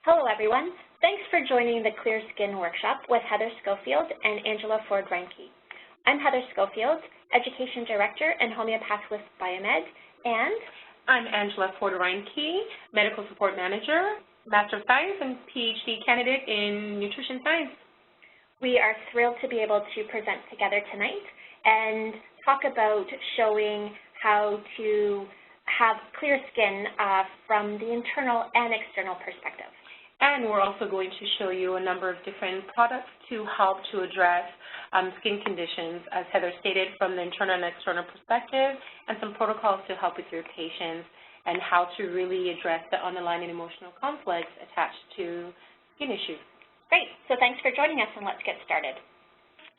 Hello, everyone. Thanks for joining the Clear Skin Workshop with Heather Schofield and Angela Ford-Reimche. I'm Heather Schofield, Education Director and Homeopathist Biomed, and I'm Angela Ford-Reimche, Medical Support Manager, Master of Science and PhD candidate in Nutrition Science. We are thrilled to be able to present together tonight and talk about showing how to have clear skin from the internal and external perspective. And we're also going to show you a number of different products to help to address skin conditions, as Heather stated, from the internal and external perspective, and some protocols to help with your patients and how to really address the underlying emotional conflicts attached to skin issues. Great. So thanks for joining us, and let's get started.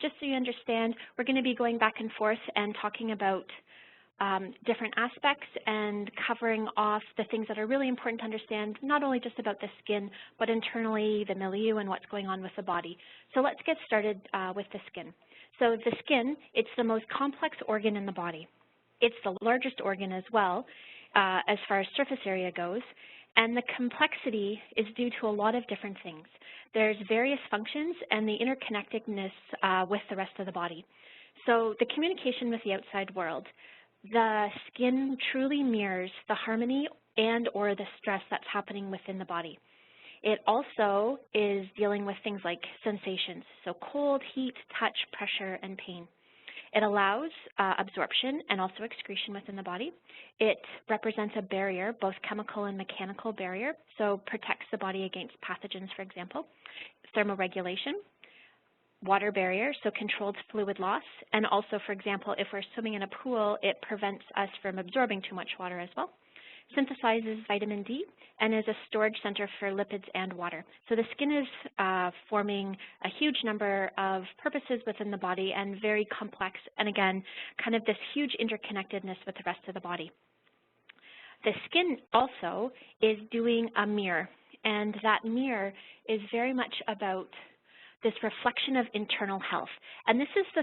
Just so you understand, we're going to be going back and forth and talking about different aspects and covering off the things that are really important to understand, not only just about the skin, but internally, the milieu, and what's going on with the body. So let's get started with the skin. So the skin, it's the most complex organ in the body. It's the largest organ as well, as far as surface area goes, and the complexity is due to a lot of different things. There's various functions and the interconnectedness with the rest of the body. So the communication with the outside world. The skin truly mirrors the harmony and or the stress that's happening within the body. It also is dealing with things like sensations, so cold, heat, touch, pressure, and pain. It allows absorption and also excretion within the body. It represents a barrier, both chemical and mechanical barrier, so protects the body against pathogens, for example, thermoregulation, water barrier, so controlled fluid loss, and also, for example, if we're swimming in a pool, it prevents us from absorbing too much water as well. Synthesizes vitamin D and is a storage center for lipids and water. So the skin is forming a huge number of purposes within the body and very complex, and again, kind of this huge interconnectedness with the rest of the body. The skin also is doing a mirror, and that mirror is very much about this reflection of internal health. And this is the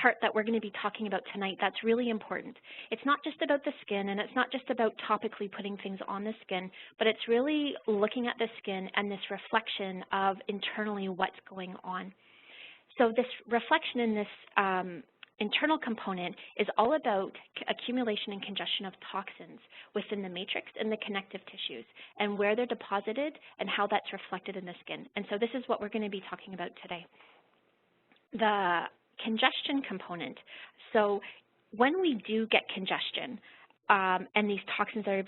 part that we're going to be talking about tonight that's really important. It's not just about the skin, and it's not just about topically putting things on the skin, but it's really looking at the skin and this reflection of internally what's going on. So this reflection in this internal component is all about accumulation and congestion of toxins within the matrix and the connective tissues, and where they're deposited and how that's reflected in the skin. And so this is what we're going to be talking about today. The congestion component. So when we do get congestion and these toxins that are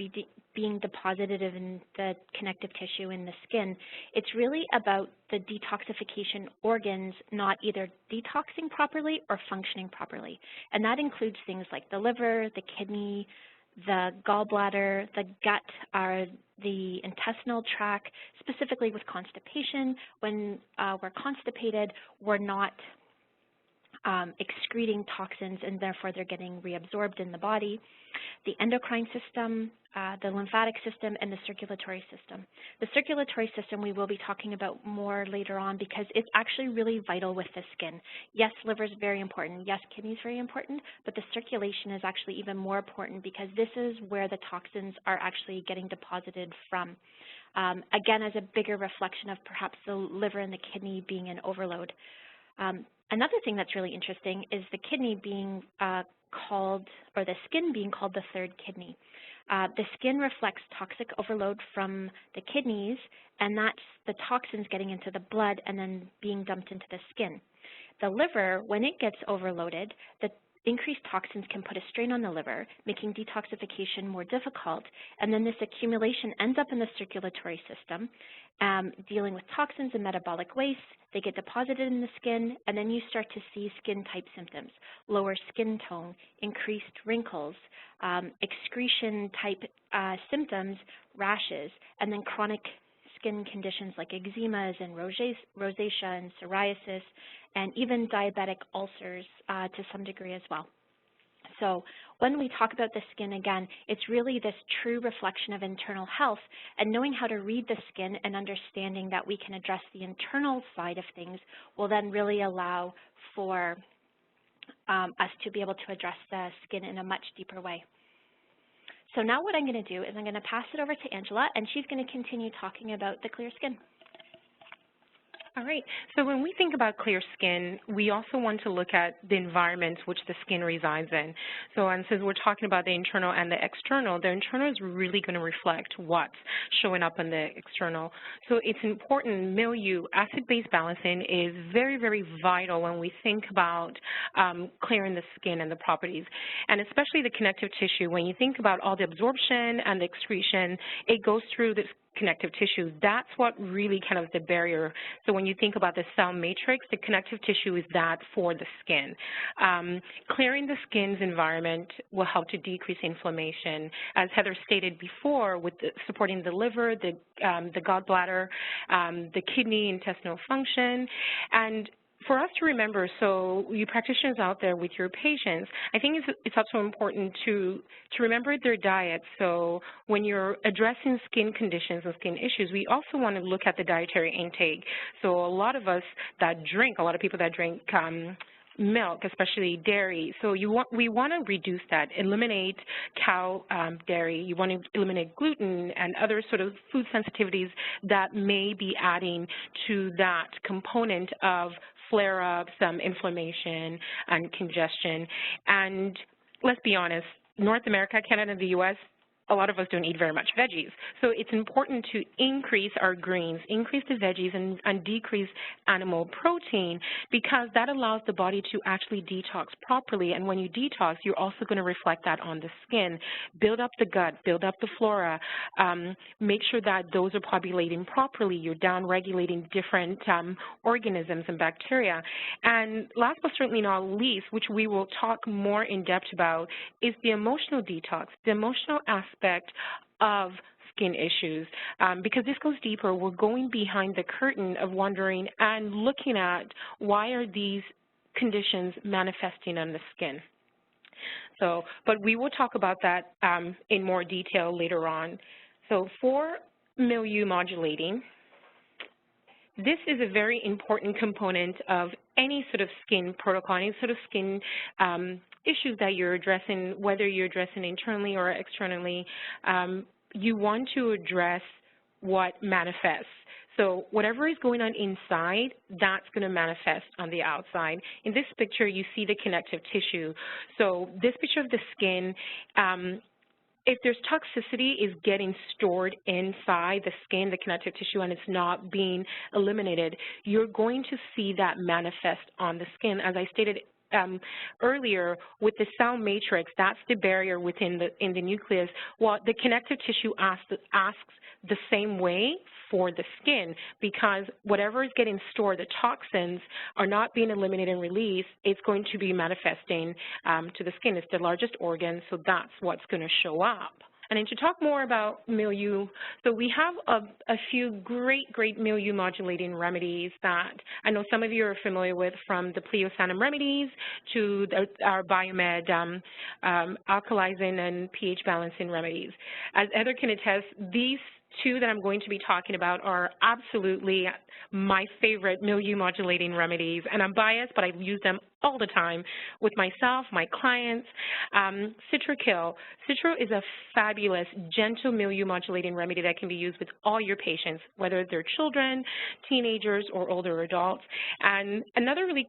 being deposited in the connective tissue in the skin, it's really about the detoxification organs not either detoxing properly or functioning properly. And that includes things like the liver, the kidney, the gallbladder, the gut, the intestinal tract, specifically with constipation. When we're constipated, we're not excreting toxins, and therefore they're getting reabsorbed in the body. The endocrine system, the lymphatic system, and the circulatory system. The circulatory system we will be talking about more later on because it's actually really vital with the skin. Yes, liver is very important. Yes, kidney is very important, but the circulation is actually even more important because this is where the toxins are actually getting deposited from. Again, as a bigger reflection of perhaps the liver and the kidney being in overload. Another thing that's really interesting is the kidney being called, or the skin being called the third kidney. The skin reflects toxic overload from the kidneys, and that's the toxins getting into the blood and then being dumped into the skin. The liver, when it gets overloaded, the increased toxins can put a strain on the liver, making detoxification more difficult, and then this accumulation ends up in the circulatory system, dealing with toxins and metabolic waste. They get deposited in the skin, and then you start to see skin-type symptoms, lower skin tone, increased wrinkles, excretion-type symptoms, rashes, and then chronic skin conditions like eczemas and rosacea and psoriasis, and even diabetic ulcers to some degree as well. So when we talk about the skin, again, it's really this true reflection of internal health, and knowing how to read the skin and understanding that we can address the internal side of things will then really allow for us to be able to address the skin in a much deeper way. So now what I'm going to do is I'm going to pass it over to Angela, and she's going to continue talking about the clear skin. All right. So when we think about clear skin, we also want to look at the environment which the skin resides in. So, and since we're talking about the internal and the internal is really going to reflect what's showing up in the external. So it's important, milieu, acid-base balancing is very, very vital when we think about clearing the skin and the properties, and especially the connective tissue. When you think about all the absorption and the excretion, it goes through this connective tissue. That's what really kind of the barrier. So when you think about the cell matrix, the connective tissue is that for the skin. Clearing the skin's environment will help to decrease inflammation. As Heather stated before, with supporting the liver, the gallbladder, the kidney, intestinal function, and for us to remember, so you practitioners out there with your patients, I think it's also important to remember their diet. So when you're addressing skin conditions and skin issues, we also want to look at the dietary intake. So a lot of us that drink, a lot of people that drink milk, especially dairy. So we want to reduce that, eliminate cow dairy. You want to eliminate gluten and other sort of food sensitivities that may be adding to that component of flare-ups, inflammation, and congestion. And let's be honest, North America, Canada, and the U.S., a lot of us don't eat very much veggies. So it's important to increase our greens, increase the veggies, and decrease animal protein, because that allows the body to actually detox properly. And when you detox, you're also going to reflect that on the skin. Build up the gut, build up the flora, make sure that those are populating properly. You're down-regulating different organisms and bacteria. And last but certainly not least, which we will talk more in depth about, is the emotional detox, the emotional aspect of skin issues, because this goes deeper. We're going behind the curtain of wondering and looking at why are these conditions manifesting on the skin. So, but we will talk about that in more detail later on. So for milieu modulating, this is a very important component of any sort of skin protocol, any sort of skin issues that you're addressing, whether you're addressing internally or externally. You want to address what manifests. So whatever is going on inside, that's going to manifest on the outside. In this picture, you see the connective tissue. So this picture of the skin, if there's toxicity is getting stored inside the skin, the connective tissue, and it's not being eliminated, you're going to see that manifest on the skin. As I stated earlier, with the cell matrix, that's the barrier within the nucleus. Well, the connective tissue asks the same way for the skin, because whatever is getting stored, the toxins are not being eliminated and released, it's going to be manifesting to the skin. It's the largest organ, so that's what's going to show up. And then to talk more about milieu, so we have a few great milieu modulating remedies that I know some of you are familiar with, from the Pleo remedies to our Biomed alkalizing and pH balancing remedies. As Heather can attest, these two that I'm going to be talking about are absolutely my favorite milieu modulating remedies, and I'm biased, but I use them all the time with myself, my clients. Citrakill. Citro is a fabulous, gentle milieu modulating remedy that can be used with all your patients, whether they're children, teenagers, or older adults. And another really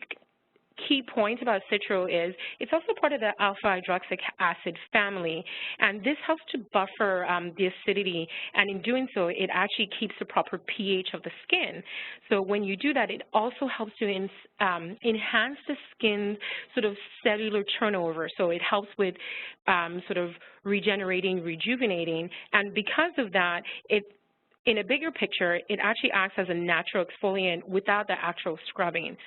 key point about citro is it's also part of the alpha-hydroxyic acid family, and this helps to buffer the acidity, and in doing so, it actually keeps the proper pH of the skin. So when you do that, it also helps to enhance the skin's sort of cellular turnover, so it helps with sort of regenerating, rejuvenating, and because of that, in a bigger picture, it actually acts as a natural exfoliant without the actual scrubbing.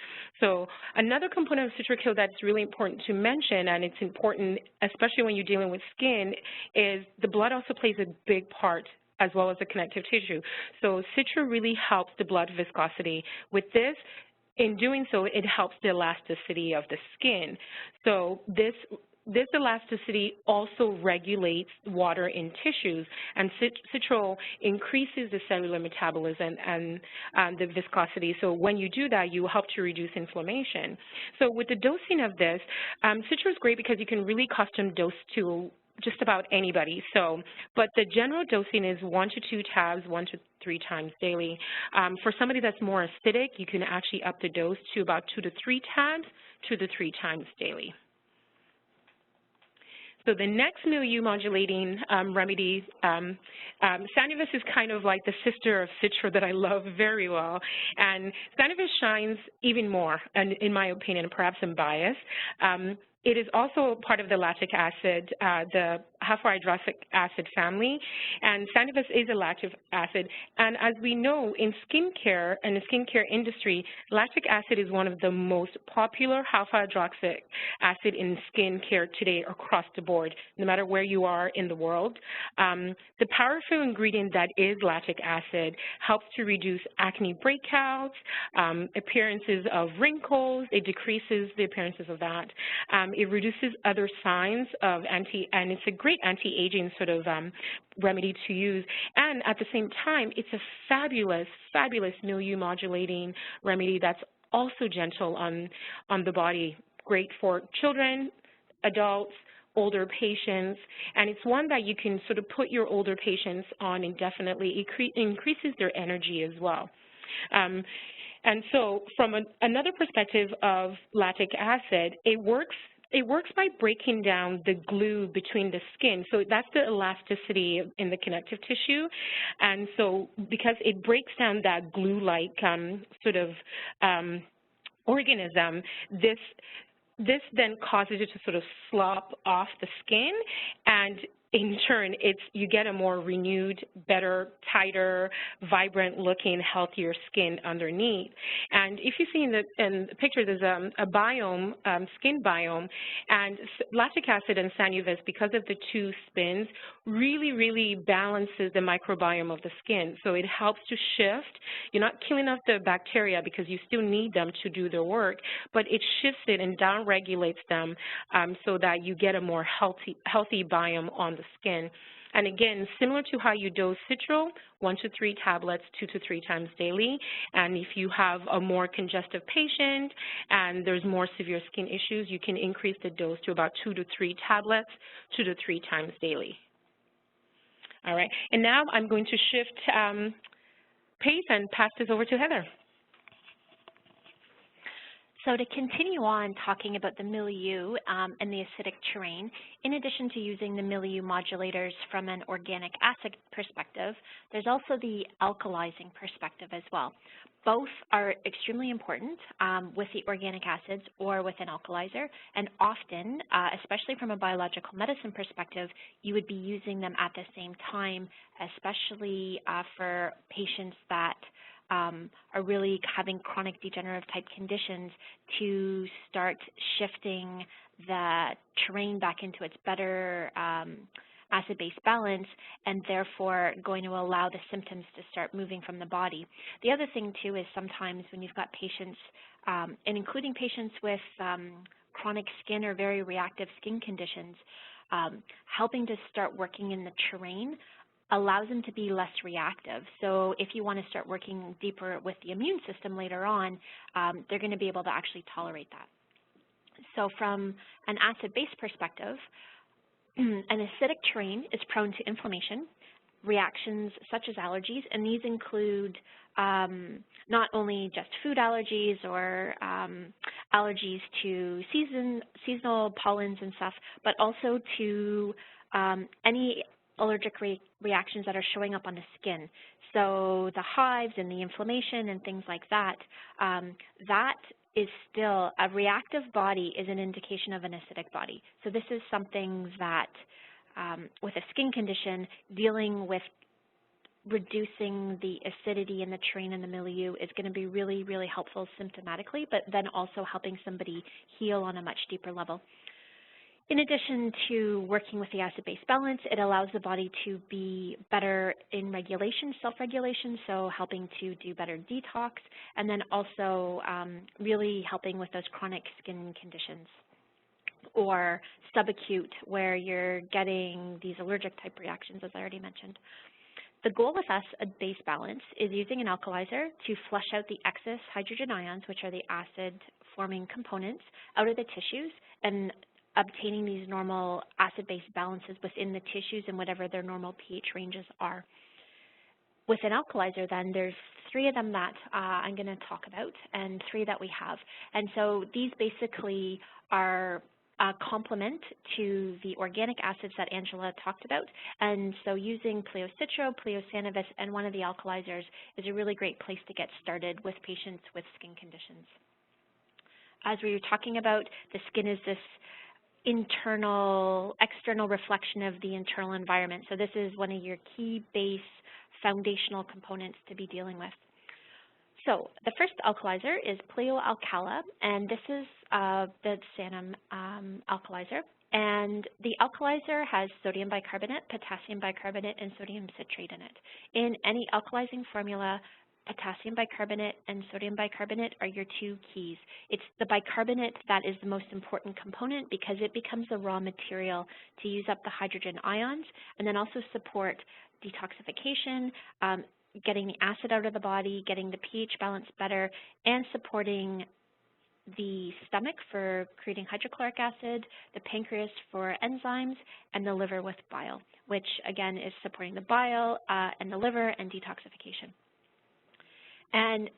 So another component of Citrakill that's really important to mention, and it's important especially when you're dealing with skin, is the blood also plays a big part, as well as the connective tissue. So Citra really helps the blood viscosity. With this, in doing so, it helps the elasticity of the skin. So this elasticity also regulates water in tissues, and citral increases the cellular metabolism and the viscosity. So when you do that, you help to reduce inflammation. So with the dosing of this, citral is great because you can really custom dose to just about anybody. So, but the general dosing is 1 to 2 tabs, 1 to 3 times daily. For somebody that's more acidic, you can actually up the dose to about 2 to 3 tabs, 2 to 3 times daily. So the next milieu modulating remedy, Sanuvis is kind of like the sister of Citra that I love very well. And Sanuvis shines even more, and in my opinion, perhaps I'm biased. It is also part of the lactic acid, the hypohydroxy acid family, and Sanuvis is a lactic acid. And as we know, in skincare and the skincare industry, lactic acid is one of the most popular hypohydroxy acid in skincare today across the board, no matter where you are in the world. The powerful ingredient that is lactic acid helps to reduce acne breakouts, appearances of wrinkles. It decreases the appearances of that. It reduces other signs of and it's a great anti-aging sort of remedy to use. And at the same time, it's a fabulous, fabulous milieu modulating remedy that's also gentle on the body. Great for children, adults, older patients, and it's one that you can sort of put your older patients on indefinitely. It increases their energy as well. And so from another perspective of lactic acid, it works by breaking down the glue between the skin. So that's the elasticity in the connective tissue. And so because it breaks down that glue-like sort of organism, this then causes it to sort of slop off the skin, and in turn, you get a more renewed, better, tighter, vibrant-looking, healthier skin underneath. And if you see in the picture, there's a biome, skin biome, and lactic acid and Sanuvis, because of the two spins, really, really balances the microbiome of the skin. So it helps to shift. You're not killing off the bacteria because you still need them to do their work, but it shifts it and down-regulates them so that you get a more healthy biome on the skin. And again, similar to how you dose Citral, 1 to 3 tablets, 2 to 3 times daily. And if you have a more congestive patient and there's more severe skin issues, you can increase the dose to about 2 to 3 tablets, 2 to 3 times daily. All right, and now I'm going to shift pace and pass this over to Heather. So to continue on talking about the milieu and the acidic terrain, in addition to using the milieu modulators from an organic acid perspective, there's also the alkalizing perspective as well. Both are extremely important with the organic acids or with an alkalizer, and often, especially from a biological medicine perspective, you would be using them at the same time, especially for patients that are really having chronic degenerative type conditions, to start shifting the terrain back into its better acid-base balance, and therefore going to allow the symptoms to start moving from the body. The other thing too is sometimes when you've got patients, and including patients with chronic skin or very reactive skin conditions, helping to start working in the terrain allows them to be less reactive. So if you want to start working deeper with the immune system later on, they're going to be able to actually tolerate that. So from an acid-base perspective, an acidic terrain is prone to inflammation, reactions such as allergies, and these include not only just food allergies or allergies to seasonal pollens and stuff, but also to any allergic reactions that are showing up on the skin. So the hives and the inflammation and things like that, that is still, a reactive body is an indication of an acidic body. So this is something that with a skin condition, dealing with reducing the acidity in the terrain and the milieu is going to be really, really helpful symptomatically, but then also helping somebody heal on a much deeper level. In addition to working with the acid-base balance, it allows the body to be better in regulation, self-regulation, so helping to do better detox, and then also really helping with those chronic skin conditions, or subacute, where you're getting these allergic type reactions, as I already mentioned. The goal with acid-base balance is using an alkalizer to flush out the excess hydrogen ions, which are the acid-forming components, out of the tissues, and obtaining these normal acid-base balances within the tissues and whatever their normal pH ranges are. With an alkalizer, then, there's 3 of them that I'm going to talk about, and 3 that we have. And so these basically are a complement to the organic acids that Angela talked about. And so using Pleo Citro, Pleo Sanuvis, and one of the alkalizers is a really great place to get started with patients with skin conditions. As we were talking about, the skin is this external reflection of the internal environment. So this is one of your key base foundational components to be dealing with. So the first alkalizer is Pleo Alkala, and this is the Sanum alkalizer. And the alkalizer has sodium bicarbonate, potassium bicarbonate, and sodium citrate in it. In any alkalizing formula, potassium bicarbonate and sodium bicarbonate are your 2 keys. It's the bicarbonate that is the most important component because it becomes the raw material to use up the hydrogen ions and then also support detoxification, getting the acid out of the body, getting the pH balance better, and supporting the stomach for creating hydrochloric acid, the pancreas for enzymes, and the liver with bile, which again is supporting the bile and the liver and detoxification. And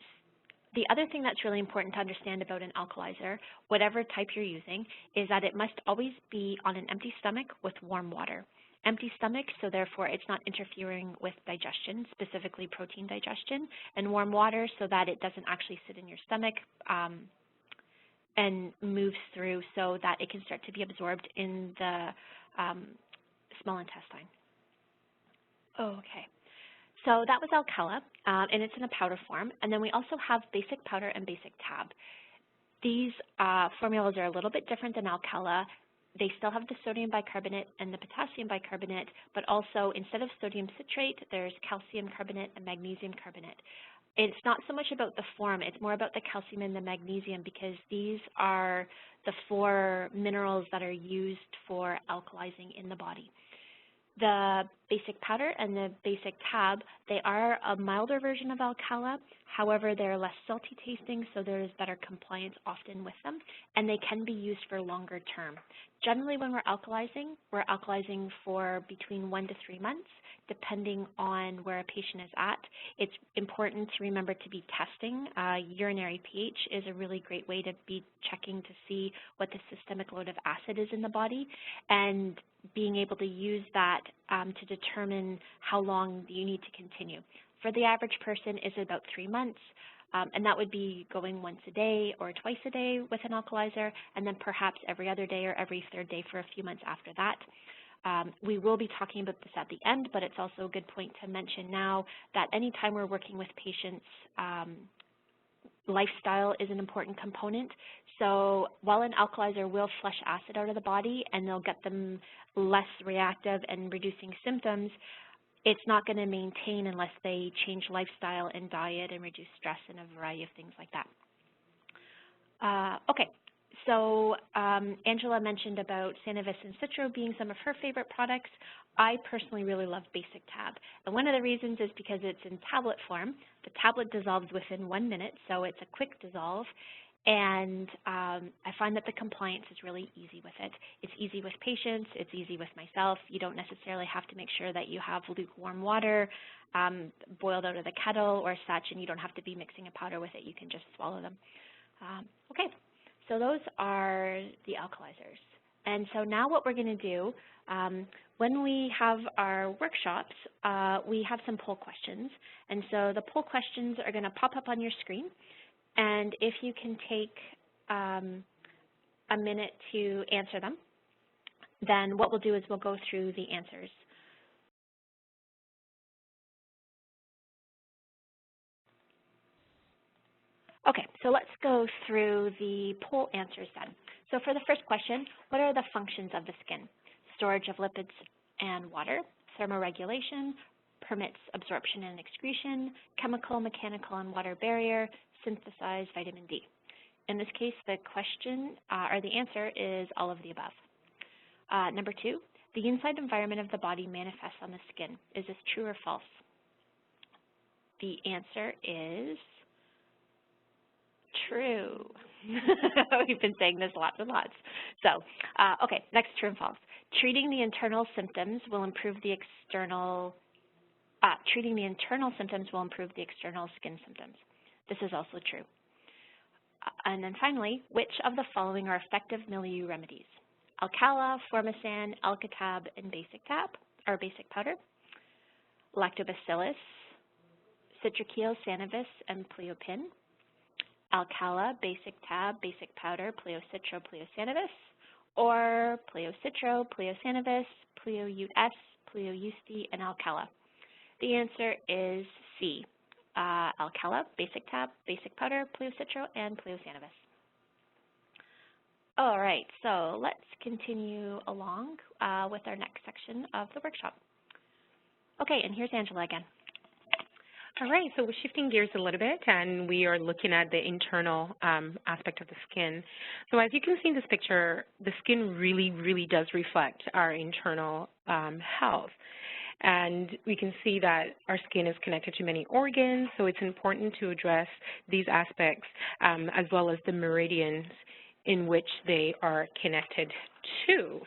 the other thing that's really important to understand about an alkalizer, whatever type you're using, is that it must always be on an empty stomach with warm water. Empty stomach, so therefore it's not interfering with digestion, specifically protein digestion, and warm water so that it doesn't actually sit in your stomach and moves through so that it can start to be absorbed in the small intestine. Okay. So that was Alkala, and it's in a powder form. And then we also have basic powder and basic tab. These formulas are a little bit different than Alkala. They still have the sodium bicarbonate and the potassium bicarbonate, but also instead of sodium citrate, there's calcium carbonate and magnesium carbonate. It's not so much about the form, it's more about the calcium and the magnesium because these are the 4 minerals that are used for alkalizing in the body. The basic powder and the basic tab, they are a milder version of Alkala. However, they're less salty tasting, so there's better compliance often with them, and they can be used for longer term. Generally, when we're alkalizing for between 1 to 3 months, depending on where a patient is at. It's important to remember to be testing. Urinary pH is a really great way to be checking to see what the systemic load of acid is in the body, and being able to use that to determine how long you need to continue. For the average person, it's about 3 months, and that would be going once a day or twice a day with an alkalizer, and then perhaps every other day or every 3rd day for a few months after that. We will be talking about this at the end, but it's also a good point to mention now that anytime we're working with patients, lifestyle is an important component. So while an alkalizer will flush acid out of the body and they'll get them less reactive and reducing symptoms, it's not going to maintain unless they change lifestyle and diet and reduce stress and a variety of things like that. Okay. So Angela mentioned about Sanuvis and Citro being some of her favorite products. I personally really love Basictab. And one of the reasons is because it's in tablet form. The tablet dissolves within 1 minute, so it's a quick dissolve. And I find that the compliance is really easy with it. It's easy with patients. It's easy with myself. You don't necessarily have to make sure that you have lukewarm water boiled out of the kettle or such, and you don't have to be mixing a powder with it. You can just swallow them. Okay. So those are the alkalizers. And so now what we're going to do, when we have our workshops, we have some poll questions. And so the poll questions are going to pop up on your screen. And if you can take a minute to answer them, then what we'll do is we'll go through the answers. Okay, so let's go through the poll answers then. So for the first question, what are the functions of the skin? Storage of lipids and water, thermoregulation, permits absorption and excretion, chemical, mechanical, and water barrier, synthesize vitamin D. In this case, the question, or the answer is all of the above. Number 2, the inside environment of the body manifests on the skin. Is this true or false? The answer is true. We've been saying this lots and lots. So, okay, next true and false. Treating the internal symptoms will improve the external, treating the internal symptoms will improve the external skin symptoms. This is also true. And then finally, which of the following are effective milieu remedies? Alkala, Formosan, Alkatab, and Basictab, or basic powder. Lactobacillus, Citracheal, Sanuvis, and Pleo Pin. Alkala, Basictab, basic powder, Pleo Citro, Pleo Sanuvis, or Pleo Citro, Pleo Sanuvis, Pleo US, Pleo Usti, and Alkala. The answer is C. Alkala, Basictab, basic powder, Pleo Citro, and Pleo Sanuvis. All right, so let's continue along with our next section of the workshop. Okay, and here's Angela again. All right, so we're shifting gears a little bit, and we are looking at the internal aspect of the skin. So as you can see in this picture, the skin really, really does reflect our internal health. And we can see that our skin is connected to many organs, so it's important to address these aspects as well as the meridians in which they are connected to.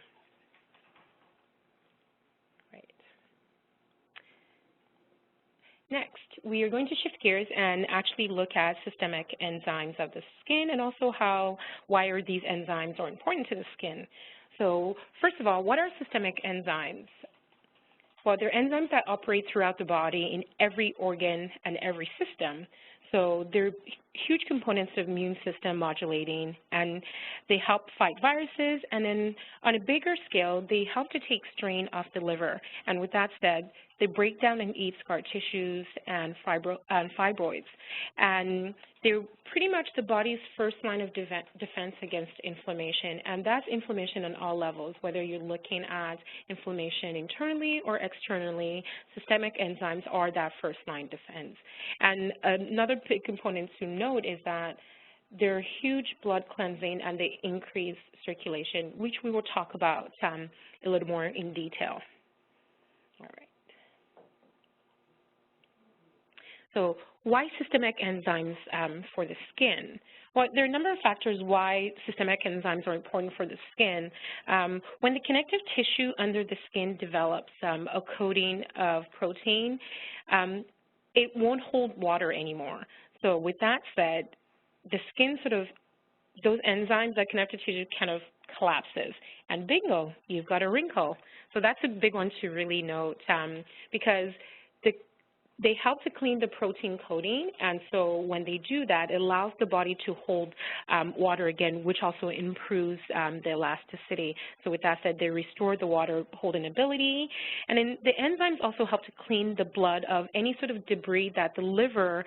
Right. Next, we are going to shift gears and actually look at systemic enzymes of the skin and also why are these enzymes are important to the skin. So first of all, what are systemic enzymes? Well, they're enzymes that operate throughout the body in every organ and every system. So they're huge components of immune system modulating, and they help fight viruses, and then on a bigger scale, they help to take strain off the liver. And with that said, they break down and eat scar tissues and fibroids. And they're pretty much the body's first line of defense against inflammation, and that's inflammation on all levels, whether you're looking at inflammation internally or externally. Systemic enzymes are that first line defense. And another big component to note is that they're huge blood cleansing and they increase circulation, which we will talk about a little more in detail. All right. So why systemic enzymes for the skin? Well, there are a number of factors why systemic enzymes are important for the skin. When the connective tissue under the skin develops a coating of protein, it won't hold water anymore. So with that said, the skin those enzymes, that connective tissue kind of collapses, and bingo, you've got a wrinkle. So that's a big one to really note because they help to clean the protein coating, and so when they do that, it allows the body to hold water again, which also improves the elasticity. So with that said, they restore the water holding ability, and then the enzymes also help to clean the blood of any sort of debris that the liver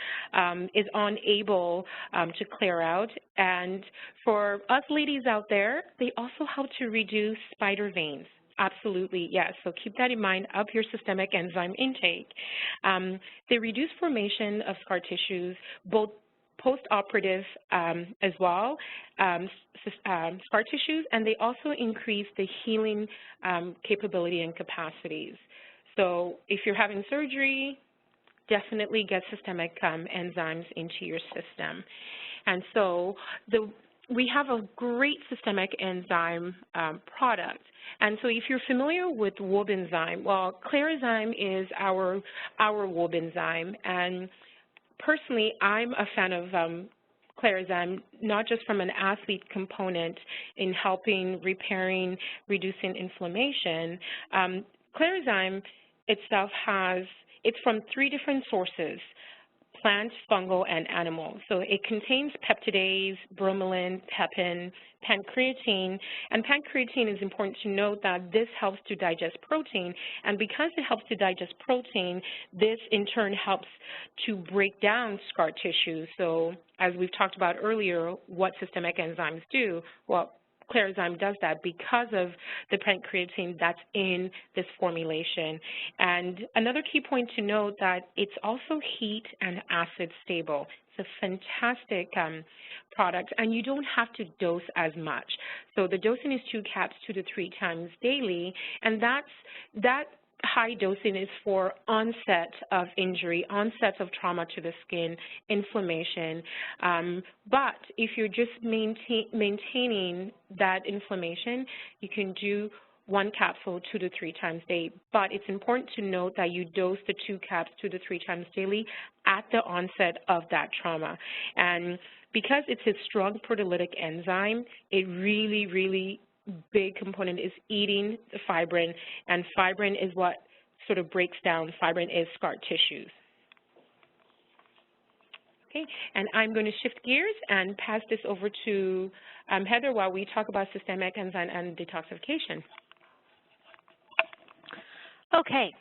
is unable to clear out. And for us ladies out there, they also help to reduce spider veins. Absolutely, yes. So keep that in mind of your systemic enzyme intake. They reduce formation of scar tissues, both post-operative as well, scar tissues, and they also increase the healing capability and capacities. So if you're having surgery, definitely get systemic enzymes into your system. And so we have a great systemic enzyme product. And so if you're familiar with Wobenzyme, well, Clarizyme is our Wobenzyme. And personally, I'm a fan of Clarizyme, not just from an athlete component in helping, repairing, reducing inflammation. Clarizyme itself it's from 3 different sources: plant, fungal, and animal. So it contains peptidase, bromelain, pepin, pancreatine, and pancreatine is important to note that this helps to digest protein, and because it helps to digest protein, this in turn helps to break down scar tissue. So as we've talked about earlier, what systemic enzymes do, well, Clarizyme does that because of the pancreatine that's in this formulation. And another key point to note that it's also heat and acid stable. It's a fantastic product, and you don't have to dose as much. So the dosing is 2 caps 2 to 3 times daily, and that high dosing is for onset of injury, onset of trauma to the skin, inflammation. But if you're just maintaining that inflammation, you can do 1 capsule 2 to 3 times a day. But it's important to note that you dose the 2 caps 2 to 3 times daily at the onset of that trauma. And because it's a strong proteolytic enzyme, it really big component is eating the fibrin, and fibrin is what sort of breaks down. Fibrin is scar tissues. Okay, and I'm going to shift gears and pass this over to Heather while we talk about systemic enzyme and detoxification. Okay,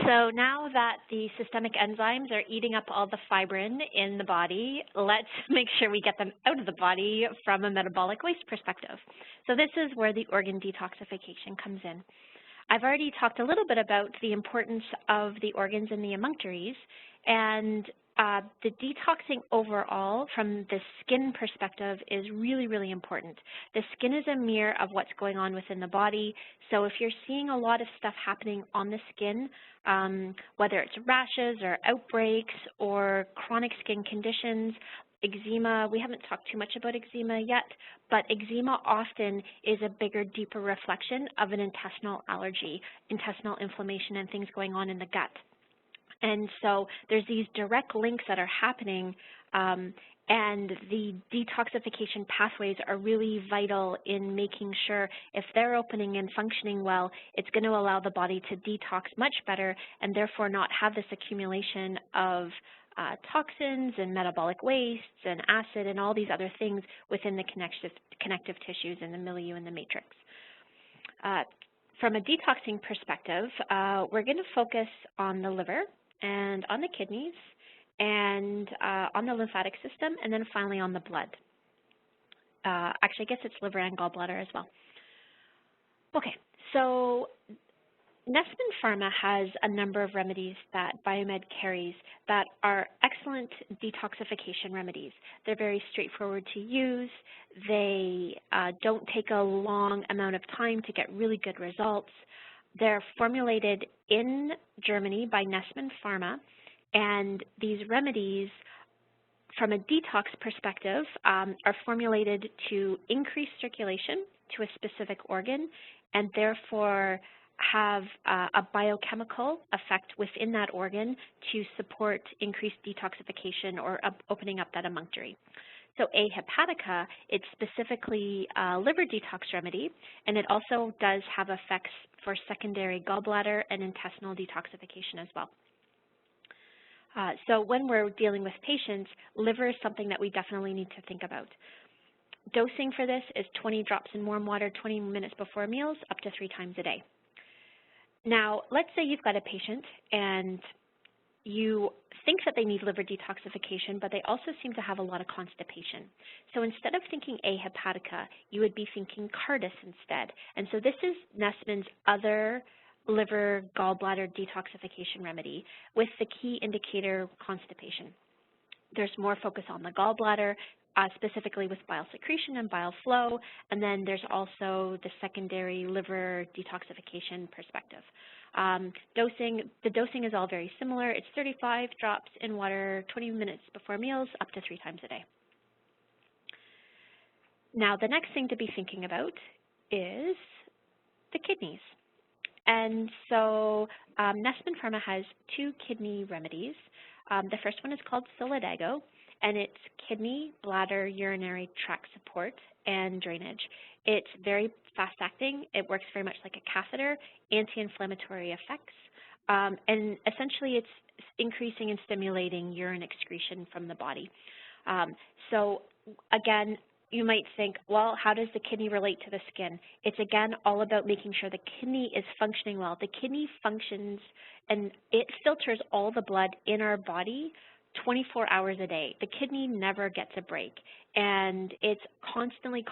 so now that the systemic enzymes are eating up all the fibrin in the body, let's make sure we get them out of the body from a metabolic waste perspective. So this is where the organ detoxification comes in. I've already talked a little bit about the importance of the organs and the emunctories, and the detoxing overall from the skin perspective is really important. The skin is a mirror of what's going on within the body, so if you're seeing a lot of stuff happening on the skin, whether it's rashes or outbreaks or chronic skin conditions, eczema, we haven't talked too much about eczema yet, but eczema often is a bigger, deeper reflection of an intestinal allergy, intestinal inflammation, and things going on in the gut. And so there's these direct links that are happening, and the detoxification pathways are really vital in making sure if they're opening and functioning well, it's going to allow the body to detox much better and therefore not have this accumulation of toxins and metabolic wastes and acid and all these other things within the connective tissues and the milieu and the matrix. From a detoxing perspective, we're going to focus on the liver and on the kidneys and on the lymphatic system, and then finally on the blood. Actually, I guess it's liver and gallbladder as well. Okay, so Nestmann Pharma has a number of remedies that Biomed carries that are excellent detoxification remedies. They're very straightforward to use. They don't take a long amount of time to get really good results. They're formulated in Germany by Nestmann Pharma, and these remedies, from a detox perspective, are formulated to increase circulation to a specific organ and therefore have a biochemical effect within that organ to support increased detoxification or opening up that emunctory. So A. hepatica, it's specifically a liver detox remedy, and it also does have effects for secondary gallbladder and intestinal detoxification as well. So when we're dealing with patients, liver is something that we definitely need to think about. Dosing for this is 20 drops in warm water 20 minutes before meals, up to 3 times a day. Now, let's say you've got a patient and you think that they need liver detoxification, but they also seem to have a lot of constipation. So instead of thinking A. hepatica, you would be thinking cardis instead. And so this is Nestmann's other liver gallbladder detoxification remedy with the key indicator constipation. There's more focus on the gallbladder, specifically with bile secretion and bile flow, and then there's also the secondary liver detoxification perspective. The dosing is all very similar. It's 35 drops in water 20 minutes before meals, up to 3 times a day. Now, the next thing to be thinking about is the kidneys. And so Nestmann Pharma has 2 kidney remedies. The first one is called Solidago, and it's kidney, bladder, urinary tract support, and drainage. It's very fast-acting. It works very much like a catheter, anti-inflammatory effects, and essentially it's increasing and stimulating urine excretion from the body. So again, you might think, well, how does the kidney relate to the skin? It's, again, all about making sure the kidney is functioning well. The kidney functions, and it filters all the blood in our body 24 hours a day. The kidney never gets a break, and it's constantly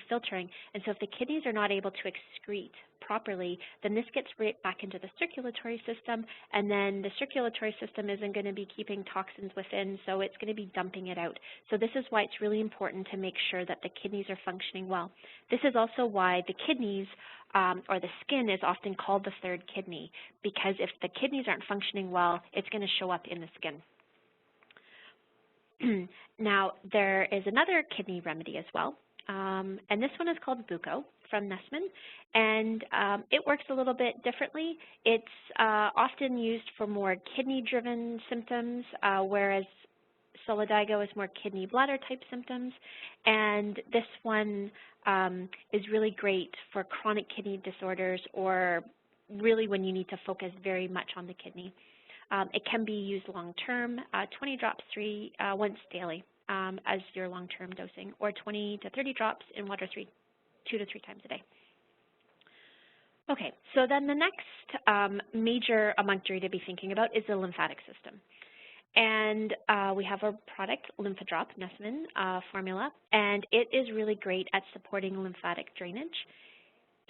filtering. And so if the kidneys are not able to excrete properly, then this gets right back into the circulatory system, and then the circulatory system isn't going to be keeping toxins within, so it's going to be dumping it out. So this is why it's really important to make sure that the kidneys are functioning well. This is also why the kidneys or the skin is often called the third kidney, because if the kidneys aren't functioning well, it's going to show up in the skin. Now, there is another kidney remedy as well, and this one is called Buco from Nestmann, and it works a little bit differently. It's often used for more kidney-driven symptoms, whereas Solidago is more kidney bladder type symptoms, and this one is really great for chronic kidney disorders, or really when you need to focus very much on the kidney. It can be used long-term, 20 drops once daily as your long-term dosing, or 20 to 30 drops in water 2 to 3 times a day. Okay, so then the next major emunctory to be thinking about is the lymphatic system. And we have a product, Lymphodrop, Nestmann formula, and it is really great at supporting lymphatic drainage.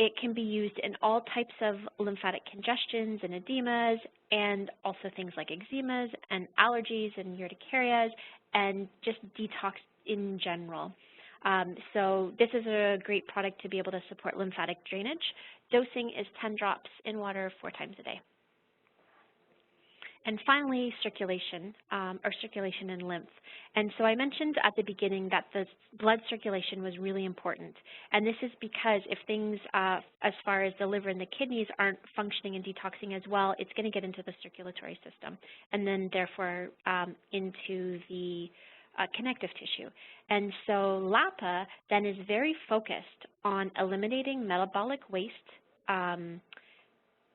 It can be used in all types of lymphatic congestions and edemas, and also things like eczemas and allergies and urticarias, and just detox in general. So this is a great product to be able to support lymphatic drainage. Dosing is 10 drops in water 4 times a day. And finally, circulation, or circulation and lymph. And so I mentioned at the beginning that the blood circulation was really important. And this is because if things as far as the liver and the kidneys aren't functioning and detoxing as well, it's going to get into the circulatory system, and then therefore into the connective tissue. And so LAPA then is very focused on eliminating metabolic waste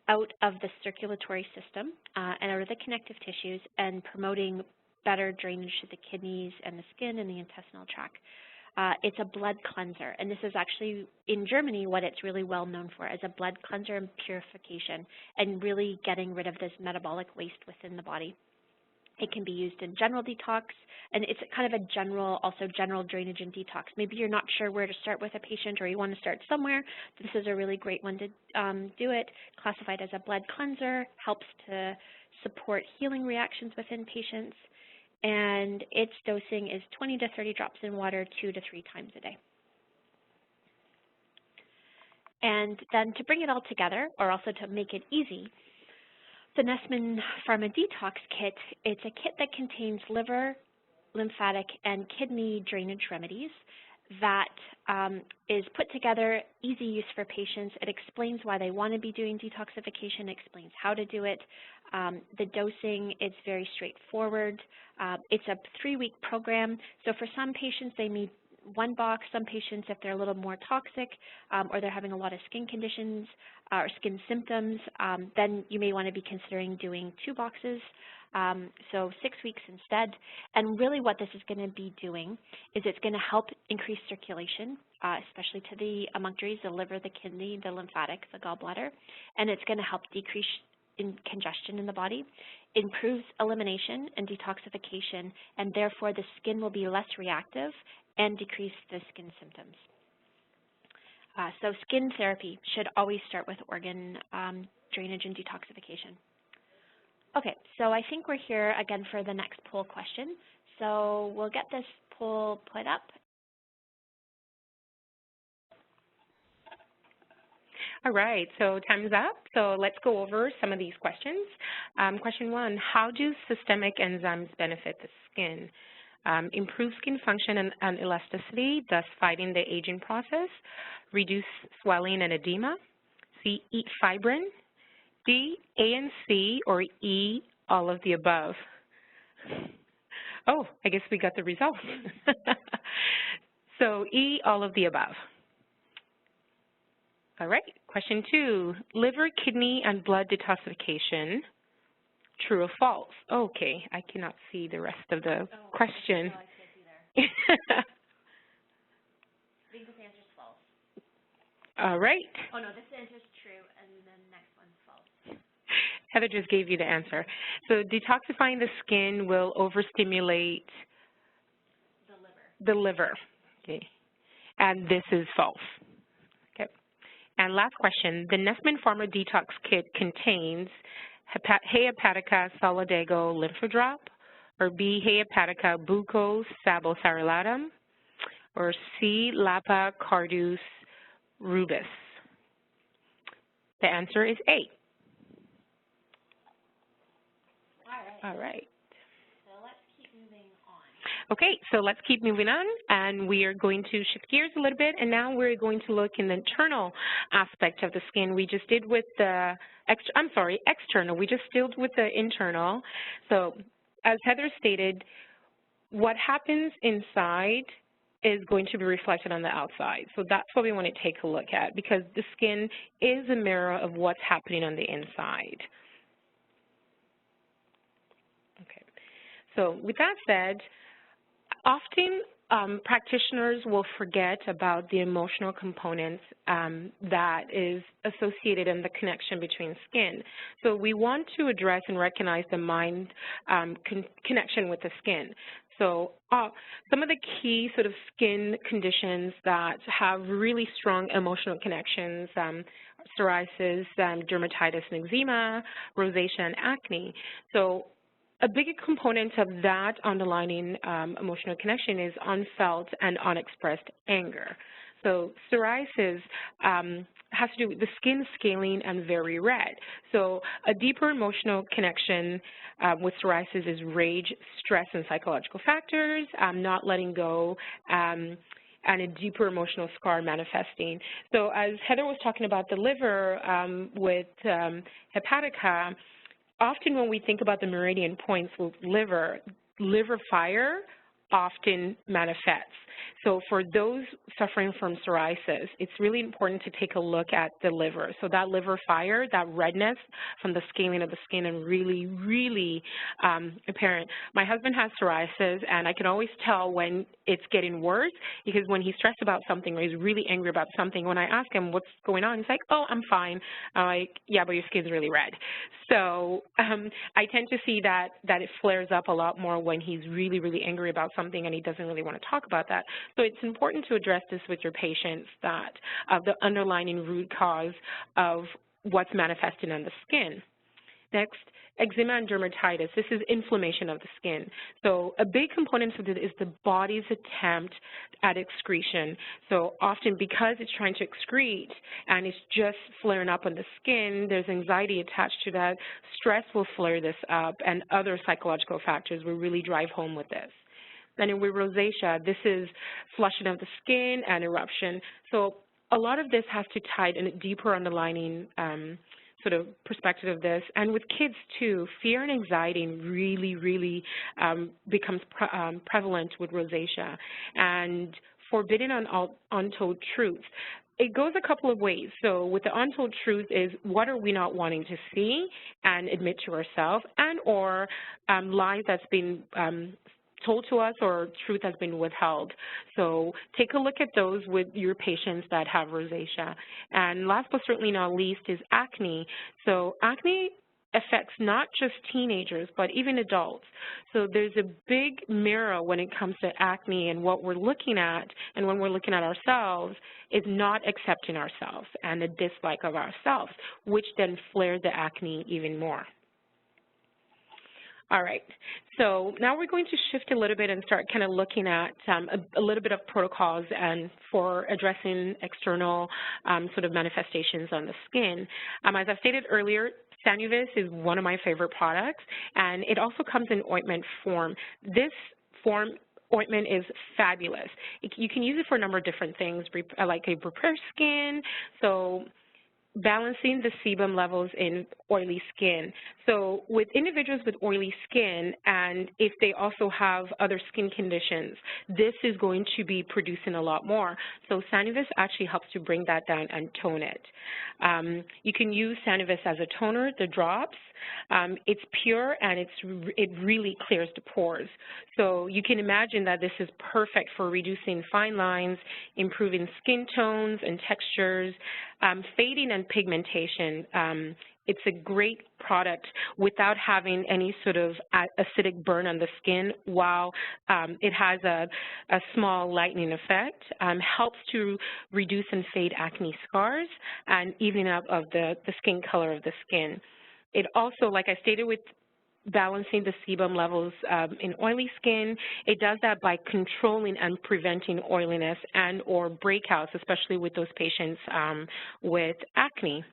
out of the circulatory system and out of the connective tissues, and promoting better drainage to the kidneys and the skin and the intestinal tract. It's a blood cleanser, and this is actually in Germany what it's really well known for, as a blood cleanser and purification, and really getting rid of this metabolic waste within the body. It can be used in general detox, and it's kind of a general drainage and detox. Maybe you're not sure where to start with a patient, or you want to start somewhere. This is a really great one to do it. Classified as a blood cleanser, helps to support healing reactions within patients, and its dosing is 20 to 30 drops in water 2 to 3 times a day. And then to bring it all together, or also to make it easy, the Nestmann Pharma Detox Kit, it's a kit that contains liver, lymphatic, and kidney drainage remedies that is put together, easy use for patients. It explains why they want to be doing detoxification, explains how to do it. The dosing is very straightforward. It's a 3-week program, so for some patients they need 1 box. Some patients, if they're a little more toxic or they're having a lot of skin conditions or skin symptoms, then you may want to be considering doing 2 boxes, so 6 weeks instead. And really what this is going to be doing is it's going to help increase circulation, especially to the emunctories, the liver, the kidney, the lymphatic, the gallbladder, and it's going to help decrease congestion in the body, improves elimination and detoxification, and therefore the skin will be less reactive and decrease the skin symptoms. So skin therapy should always start with organ drainage and detoxification. Okay, so I think we're here again for the next poll question. So we'll get this poll put up. All right, so time's up. So let's go over some of these questions. Question 1, how do systemic enzymes benefit the skin? Improve skin function and elasticity, thus fighting the aging process. Reduce swelling and edema. C, eat fibrin. D, A and C, or E, all of the above. Oh, I guess we got the results. So E, all of the above. All right, question 2, liver, kidney, and blood detoxification, true or false? Okay, I cannot see the rest of the question. No, I can't either. I think this answer is false. All right. Oh no, this answer is true, and then the next one's false. Heather just gave you the answer. So detoxifying the skin will overstimulate the liver. Okay, and this is false. Okay, And last question, the Nestmann Pharma Detox Kit contains Hay Hepatica Solidago Lymphodrop, or B, Hay Hepatica Bucco Sabocerulatum, or C, Lapa Cardus Rubus. The answer is A. All right. Okay, so let's keep moving on, and we are going to shift gears a little bit, and now we're going to look in the internal aspect of the skin. We just did with the, external. We just dealt with the internal. So as Heather stated, what happens inside is going to be reflected on the outside. So that's what we want to take a look at, because the skin is a mirror of what's happening on the inside. Okay, so with that said, often practitioners will forget about the emotional components that is associated in the connection between skin. So we want to address and recognize the mind connection with the skin. So some of the key sort of skin conditions that have really strong emotional connections, psoriasis, dermatitis and eczema, rosacea and acne. So a big component of that underlying emotional connection is unfelt and unexpressed anger. So psoriasis has to do with the skin scaling and very red. So a deeper emotional connection with psoriasis is rage, stress, and psychological factors, not letting go, and a deeper emotional scar manifesting. So as Heather was talking about the liver with hepatica, often when we think about the meridian points with liver fire often manifests. So for those suffering from psoriasis, it's really important to take a look at the liver. So that liver fire, that redness from the scaling of the skin, and really, really apparent. My husband has psoriasis, and I can always tell when it's getting worse, because when he's stressed about something or he's really angry about something, when I ask him what's going on, he's like, oh, I'm fine. I'm like, yeah, but your skin's really red. So I tend to see that it flares up a lot more when he's really, really angry about something and he doesn't really want to talk about that. So it's important to address this with your patients, that the underlying root cause of what's manifesting on the skin. Next, eczema and dermatitis. This is inflammation of the skin. So a big component of it is the body's attempt at excretion. So often because it's trying to excrete and it's just flaring up on the skin, there's anxiety attached to that. Stress will flare this up, and other psychological factors will really drive home with this. Then with rosacea, this is flushing of the skin and eruption. So a lot of this has to tie in a deeper underlying sort of perspective of this. And with kids too, fear and anxiety really, really becomes prevalent with rosacea. And forbidden untold truths. It goes a couple of ways. So with the untold truth is, what are we not wanting to see and admit to ourselves, and or lies that's been told to us, or truth has been withheld. So take a look at those with your patients that have rosacea. And last but certainly not least is acne. So acne affects not just teenagers, but even adults. So there's a big mirror when it comes to acne, and what we're looking at, and when we're looking at ourselves, is not accepting ourselves and a dislike of ourselves, which then flares the acne even more. All right, so now we're going to shift a little bit and start kind of looking at a little bit of protocols and for addressing external sort of manifestations on the skin. As I stated earlier, Sanuvis is one of my favorite products, and it also comes in ointment form. This ointment is fabulous. You can use it for a number of different things, like a repair skin, so balancing the sebum levels in oily skin. So with individuals with oily skin, and if they also have other skin conditions, this is going to be producing a lot more. So Sanuvis actually helps to bring that down and tone it. You can use Sanuvis as a toner, the drops. It's pure, and it really clears the pores. So you can imagine that this is perfect for reducing fine lines, improving skin tones and textures, fading and pigmentation. it's a great product without having any sort of acidic burn on the skin, while it has a small lightening effect, helps to reduce and fade acne scars and evening up of the skin color of the skin. It also, like I stated, with balancing the sebum levels in oily skin, it does that by controlling and preventing oiliness and or breakouts, especially with those patients with acne.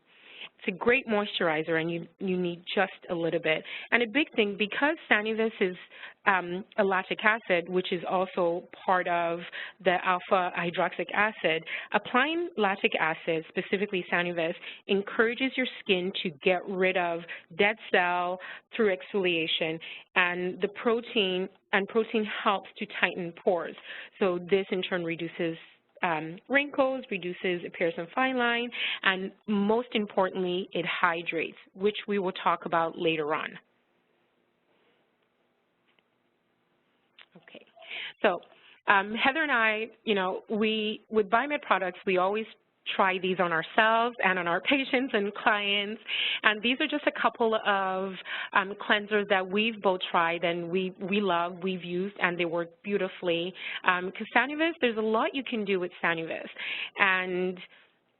It's a great moisturizer, and you need just a little bit. And a big thing, because Sanuvis is a lactic acid, which is also part of the alpha hydroxyic acid, applying lactic acid, specifically Sanuvis, encourages your skin to get rid of dead cell through exfoliation, and the protein helps to tighten pores. So this in turn reduces wrinkles, reduces appearance of fine line, and most importantly, it hydrates, which we will talk about later on. Okay, so Heather and I, with Biomed products, we always try these on ourselves and on our patients and clients, and these are just a couple of cleansers that we've both tried and we love, we've used, and they work beautifully. Because Sanuvis, there's a lot you can do with Sanuvis, and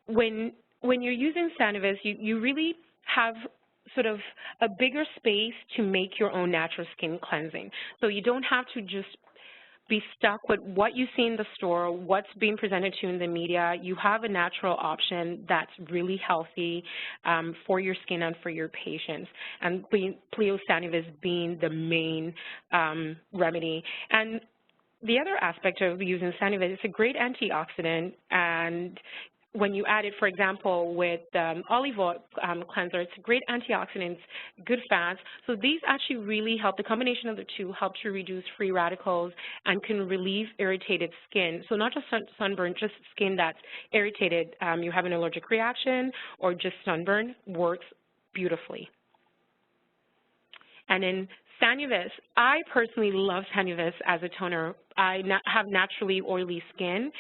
when you're using Sanuvis, you really have sort of a bigger space to make your own natural skin cleansing. So you don't have to just be stuck with what you see in the store, what's being presented to you in the media. You have a natural option that's really healthy for your skin and for your patients, and Pleo Sanuvis being the main remedy. And the other aspect of using Sanuvis, it's a great antioxidant, and when you add it, for example, with olive oil cleanser, it's a great antioxidants, good fats. So these actually really help. The combination of the two helps to reduce free radicals and can relieve irritated skin. So not just sunburn, just skin that's irritated. You have an allergic reaction or just sunburn, works beautifully. And then Sanuvis, I personally love Sanuvis as a toner. I have naturally oily skin,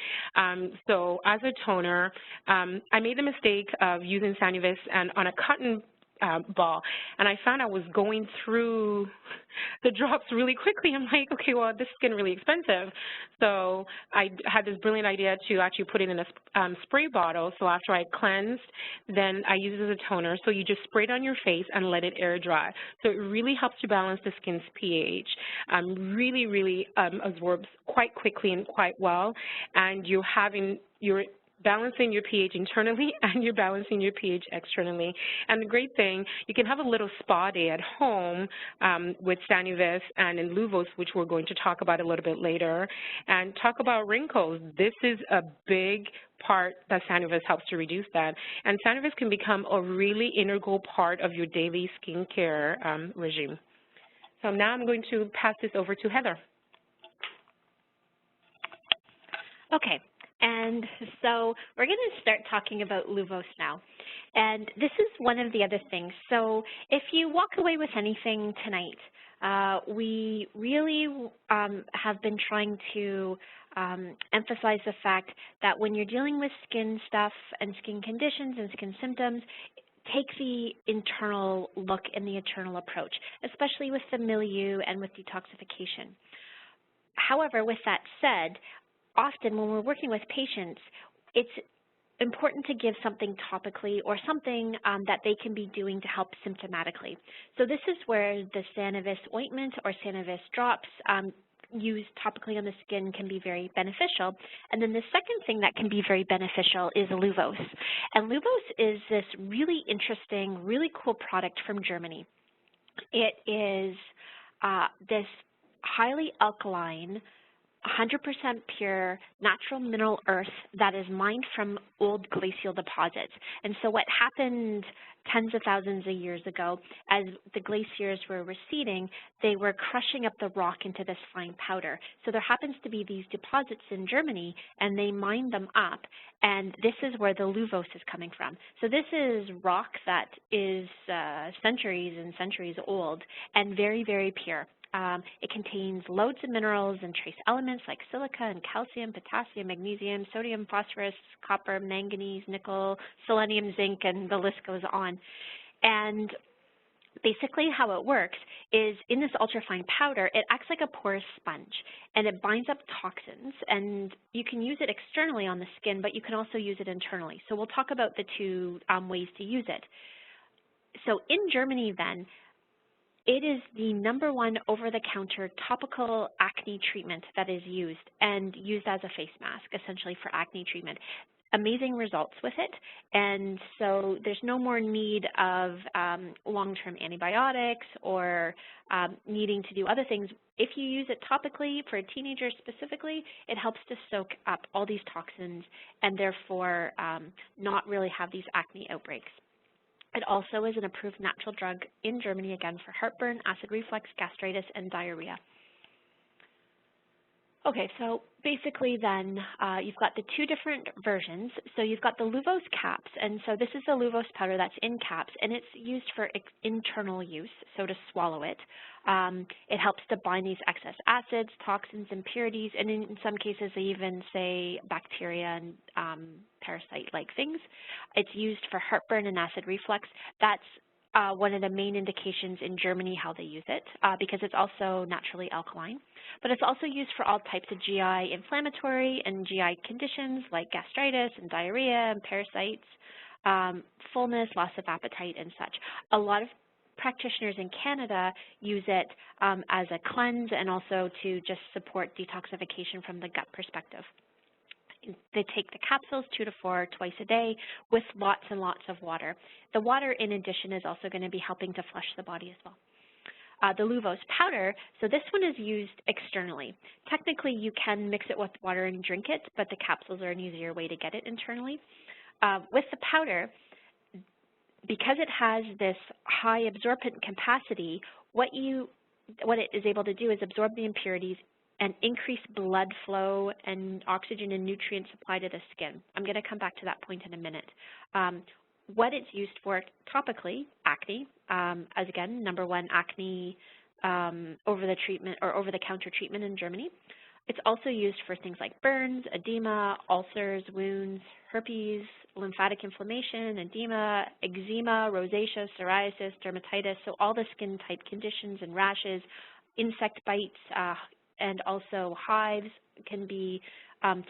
so as a toner, I made the mistake of using Sanuvis and on a cotton ball, and I found I was going through the drops really quickly. I'm like, okay, well, this is getting really expensive. So I had this brilliant idea to actually put it in a spray bottle. So after I cleansed, then I use it as a toner. So you just spray it on your face and let it air dry. So it really helps to balance the skin's pH. Really absorbs quite quickly and quite well. And you're balancing your pH internally and you're balancing your pH externally. And the great thing, you can have a little spa day at home with Sanuvis and in Luvos, which we're going to talk about a little bit later, and talk about wrinkles. This is a big part that Sanuvis helps to reduce that. And Sanuvis can become a really integral part of your daily skincare regime. So now I'm going to pass this over to Heather. Okay. And so we're going to start talking about Luvos now. And this is one of the other things. So if you walk away with anything tonight, we really have been trying to emphasize the fact that when you're dealing with skin stuff and skin conditions and skin symptoms, take the internal look and the internal approach, especially with the Milieu and with detoxification. However, with that said, often when we're working with patients, it's important to give something topically or something that they can be doing to help symptomatically. So this is where the Sanuvis ointment or Sanuvis drops used topically on the skin can be very beneficial. And then the second thing that can be very beneficial is Luvos. And Luvos is this really interesting, really cool product from Germany. It is this highly alkaline, 100% pure natural mineral earth that is mined from old glacial deposits. And so what happened tens of thousands of years ago, as the glaciers were receding, they were crushing up the rock into this fine powder. So there happens to be these deposits in Germany, and they mined them up, and this is where the Luvos is coming from. So this is rock that is centuries and centuries old and very, very pure. It contains loads of minerals and trace elements like silica and calcium, potassium, magnesium, sodium, phosphorus, copper, manganese, nickel, selenium, zinc, and the list goes on. And basically how it works is in this ultrafine powder, it acts like a porous sponge, and it binds up toxins, and you can use it externally on the skin, but you can also use it internally. So we'll talk about the two ways to use it. So in Germany then, it is the #1 over-the-counter topical acne treatment that is used, and used as a face mask, essentially for acne treatment. Amazing results with it, and so there's no more need of long-term antibiotics or needing to do other things. If you use it topically for teenagers specifically, it helps to soak up all these toxins and therefore not really have these acne outbreaks. It also is an approved natural drug in Germany, again, for heartburn, acid reflux, gastritis, and diarrhea. Okay, so basically then you've got the two different versions. So you've got the Luvos caps, and so this is the Luvos powder that's in caps, and it's used for internal use, so to swallow it. It helps to bind these excess acids, toxins, impurities, and in some cases they even say bacteria and parasite-like things. It's used for heartburn and acid reflux. That's one of the main indications in Germany how they use it, because it's also naturally alkaline. But it's also used for all types of GI inflammatory and GI conditions like gastritis and diarrhea and parasites, fullness, loss of appetite, and such. A lot of practitioners in Canada use it as a cleanse and also to just support detoxification from the gut perspective. They take the capsules 2 to 4 twice a day with lots and lots of water. The water, in addition, is also going to be helping to flush the body as well. The Luvos powder, so this one is used externally. Technically, you can mix it with water and drink it, but the capsules are an easier way to get it internally. With the powder, because it has this high absorbent capacity, what it is able to do is absorb the impurities and increase blood flow and oxygen and nutrient supply to the skin. I'm going to come back to that point in a minute. What it's used for topically, acne, as again, #1 acne over-the-counter treatment in Germany. It's also used for things like burns, edema, ulcers, wounds, herpes, lymphatic inflammation, edema, eczema, rosacea, psoriasis, dermatitis, so all the skin type conditions and rashes, insect bites, and also hives can be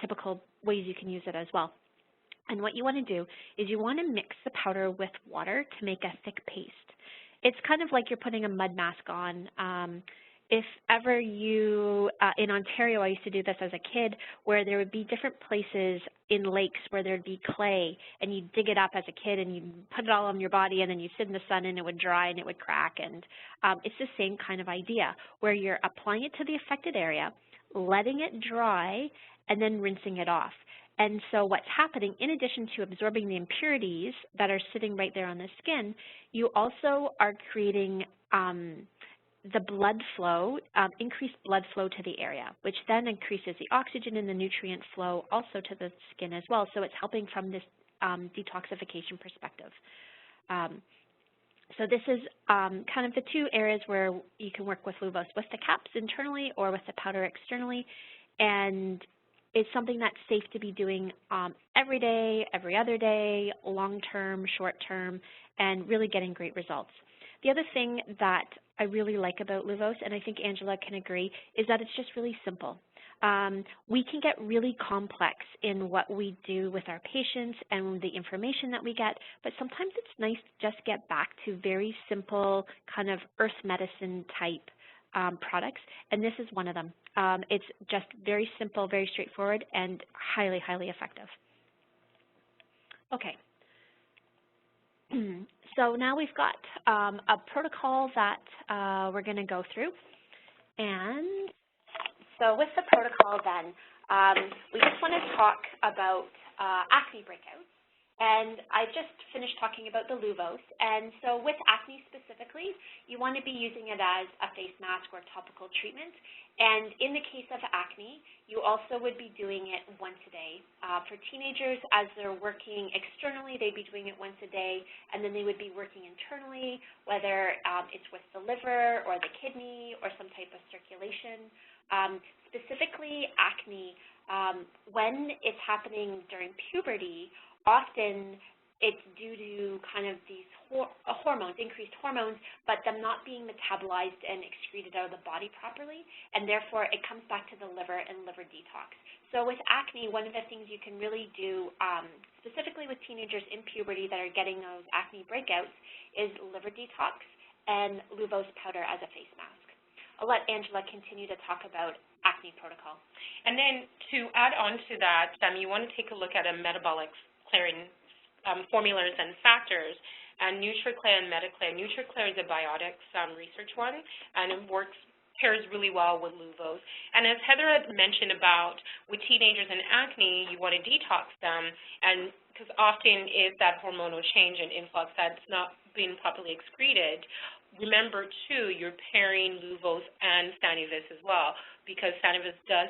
typical ways you can use it as well. And what you want to do is you want to mix the powder with water to make a thick paste. It's kind of like you're putting a mud mask on. If ever you, in Ontario, I used to do this as a kid, where there would be different places in lakes where there'd be clay, and you'd dig it up as a kid, and you'd put it all on your body, and then you'd sit in the sun, and it would dry, and it would crack. And it's the same kind of idea, where you're applying it to the affected area, letting it dry, and then rinsing it off. And so what's happening, in addition to absorbing the impurities that are sitting right there on the skin, you also are creating the blood flow, increased blood flow to the area, which then increases the oxygen and the nutrient flow also to the skin as well. So it's helping from this detoxification perspective. So this is kind of the two areas where you can work with Luvos, with the caps internally or with the powder externally. And it's something that's safe to be doing every day, every other day, long-term, short-term, and really getting great results. The other thing that I really like about Luvos, and I think Angela can agree, is that it's just really simple. We can get really complex in what we do with our patients and the information that we get, but sometimes it's nice to just get back to very simple kind of earth medicine type products, and this is one of them. It's just very simple, very straightforward, and highly, highly effective. Okay. So now we've got a protocol that we're going to go through. And so with the protocol then, we just want to talk about acne breakouts. And I just finished talking about the Luvos. And so with acne specifically, you want to be using it as a face mask or topical treatment. And in the case of acne, you also would be doing it once a day. For teenagers, as they're working externally, they'd be doing it once a day, and then they would be working internally, whether it's with the liver or the kidney or some type of circulation. Specifically acne, when it's happening during puberty, often it's due to kind of these hormones, increased hormones, but them not being metabolized and excreted out of the body properly, and therefore it comes back to the liver and liver detox. So with acne, one of the things you can really do, specifically with teenagers in puberty that are getting those acne breakouts, is liver detox and Luvos powder as a face mask. I'll let Angela continue to talk about acne protocol. And then to add on to that, you want to take a look at a metabolic clearing formulas and factors, and NutriClear and Metaclear. NutriClear is a biotics research one, and it pairs really well with Luvos. And as Heather had mentioned about with teenagers and acne, you want to detox them, and because often is that hormonal change and influx that's not being properly excreted. Remember, too, you're pairing Luvos and Sanuvis as well, because Sanuvis does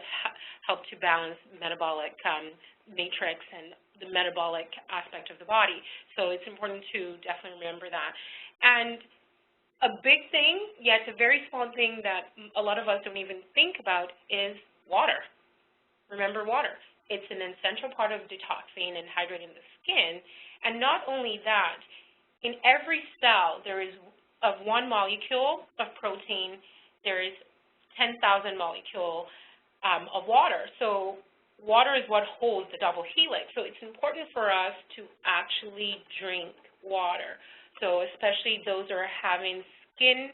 help to balance metabolic matrix and the metabolic aspect of the body. So it's important to definitely remember that. And a big thing, it's a very small thing that a lot of us don't even think about is water. Remember water. It's an essential part of detoxing and hydrating the skin. And not only that, in every cell there is of one molecule of protein, there is 10,000 molecules of water. So water is what holds the double helix. So it's important for us to actually drink water. So especially those who are having skin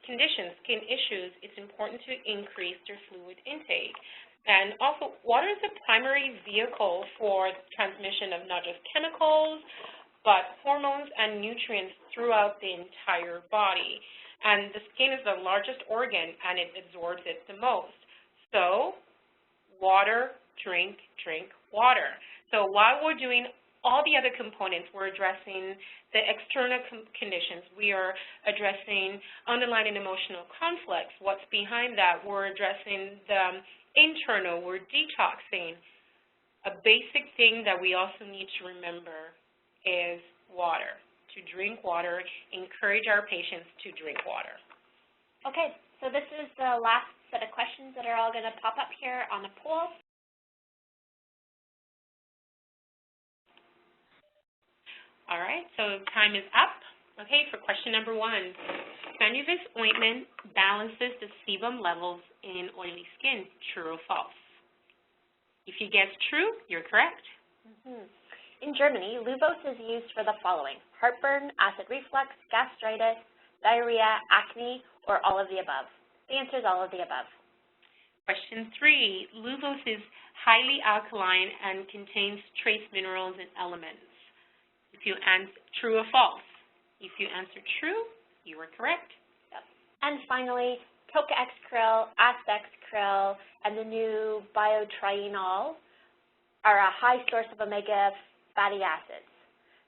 conditions, skin issues, it's important to increase their fluid intake. And also, water is the primary vehicle for transmission of not just chemicals, but hormones and nutrients throughout the entire body. And the skin is the largest organ, and it absorbs it the most. So water, drink water. So while we're doing all the other components, we're addressing the external conditions. We are addressing underlying emotional conflicts. What's behind that? We're addressing the internal. We're detoxing. A basic thing that we also need to remember is water. To drink water, encourage our patients to drink water. Okay, so this is the last set of questions that are all going to pop up here on the poll. All right, so time is up. Okay, for question number 1. Sanuvis ointment balances the sebum levels in oily skin, true or false? If you guess true, you're correct. In Germany, Luvos is used for the following: heartburn, acid reflux, gastritis, diarrhea, acne, or all of the above. The answer is all of the above. Question 3, Luvos is highly alkaline and contains trace minerals and elements. If you answer true or false. If you answer true, you are correct. Yep. And finally, Toca-X krill, Astex krill, and the new biotrienol are a high source of omega fatty acids.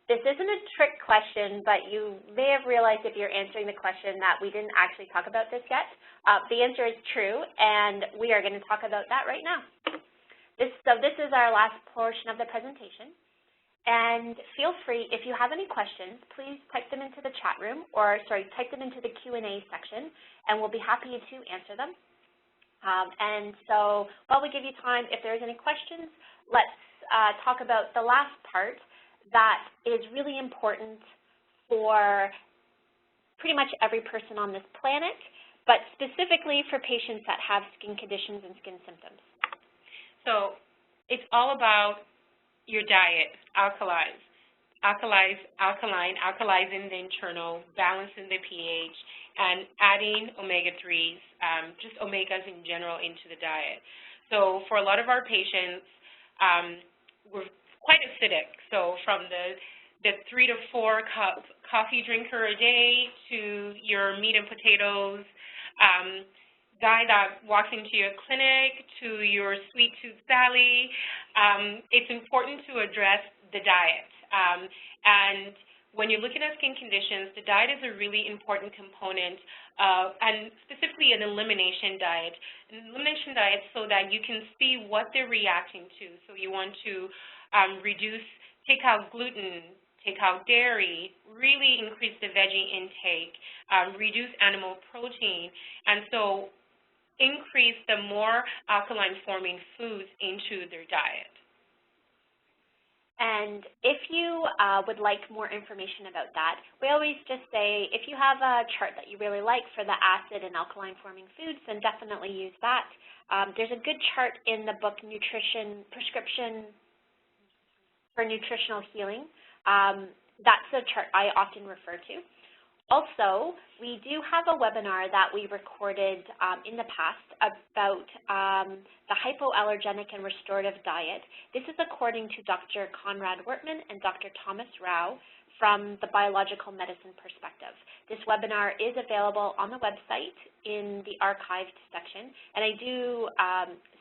This isn't a trick question, but you may have realized if you're answering the question that we didn't actually talk about this yet. The answer is true, and we are going to talk about that right now. So this is our last portion of the presentation. And feel free, if you have any questions, please type them into the chat room, or type them into the Q&A section, and we'll be happy to answer them. And so while we give you time, if there's any questions, let's talk about the last part that is really important for pretty much every person on this planet, but specifically for patients that have skin conditions and skin symptoms. So it's all about your diet, alkalizing the internal, balancing the pH, and adding omega-3s, just omegas in general, into the diet. So for a lot of our patients, we're quite acidic. So from the 3 to 4 cup coffee drinker a day to your meat and potatoes, guy that walks into your clinic to your sweet tooth Sally, it's important to address the diet. And when you're looking at skin conditions, the diet is a really important component, and specifically an elimination diet. An elimination diet so that you can see what they're reacting to. So you want to take out gluten, take out dairy, really increase the veggie intake, reduce animal protein, and so increase the more alkaline-forming foods into their diet. And if you would like more information about that, we always just say if you have a chart that you really like for the acid and alkaline forming foods, then definitely use that. There's a good chart in the book Nutrition Prescription for Nutritional Healing. That's a chart I often refer to. Also, we do have a webinar that we recorded in the past about the hypoallergenic and restorative diet. This is according to Dr. Conrad Wertman and Dr. Thomas Rau from the biological medicine perspective. This webinar is available on the website in the archived section, and I do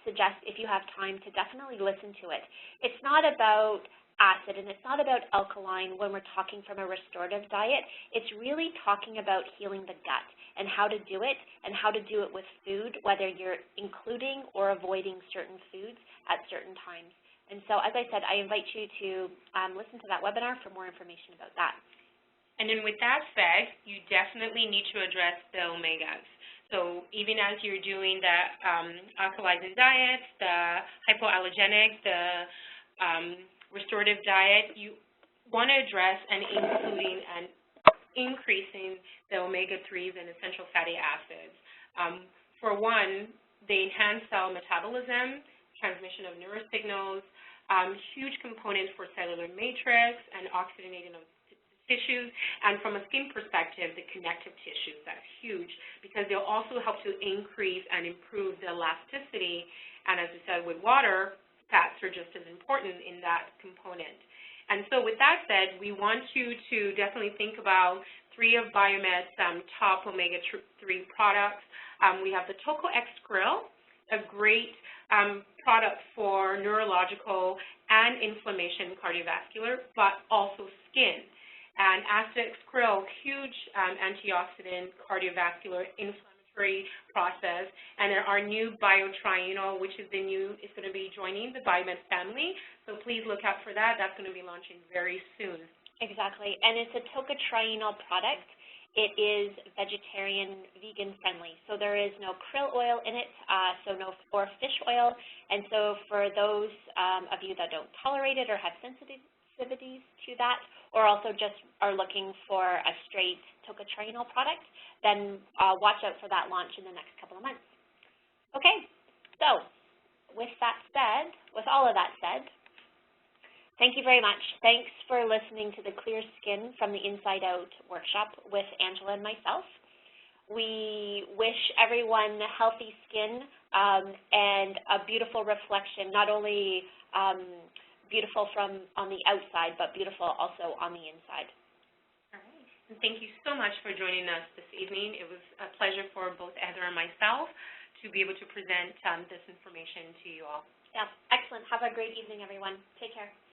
suggest, if you have time, to definitely listen to it. It's not about acid, and it's not about alkaline when we're talking from a restorative diet. It's really talking about healing the gut and how to do it, and how to do it with food, whether you're including or avoiding certain foods at certain times. And so, as I said, I invite you to listen to that webinar for more information about that. And then with that said, you definitely need to address the omegas. So even as you're doing the alkalizing diet, the hypoallergenic, the restorative diet, you want to address and including and increasing the omega-3s and essential fatty acids. For one, they enhance cell metabolism, transmission of neurosignals, huge components for cellular matrix and oxygenating of tissues, and from a skin perspective, the connective tissues, that's huge because they'll also help to increase and improve the elasticity, and as we said with water, fats are just as important in that component. And so with that said, we want you to definitely think about 3 of Biomed's top omega-3 products. We have the Toco X Krill, a great product for neurological and inflammation cardiovascular, but also skin. And Acid X Krill, huge antioxidant, cardiovascular, inflammatory process, and then our new biotrienol, which is is going to be joining the Biomed family. So please look out for that. That's going to be launching very soon. Exactly, and it's a tocotrienol product. It is vegetarian, vegan friendly, so there is no krill oil in it, or fish oil. And so for those of you that don't tolerate it or have sensitivities to that, or also just are looking for a straight tocotrienol product, then watch out for that launch in the next couple of months. Okay, so with all of that said, thank you very much. Thanks for listening to the Clear Skin from the Inside Out workshop with Angela and myself. We wish everyone healthy skin and a beautiful reflection, not only beautiful from on the outside, but beautiful also on the inside. All right. And thank you so much for joining us this evening. It was a pleasure for both Heather and myself to be able to present this information to you all. Yeah, excellent. Have a great evening, everyone. Take care.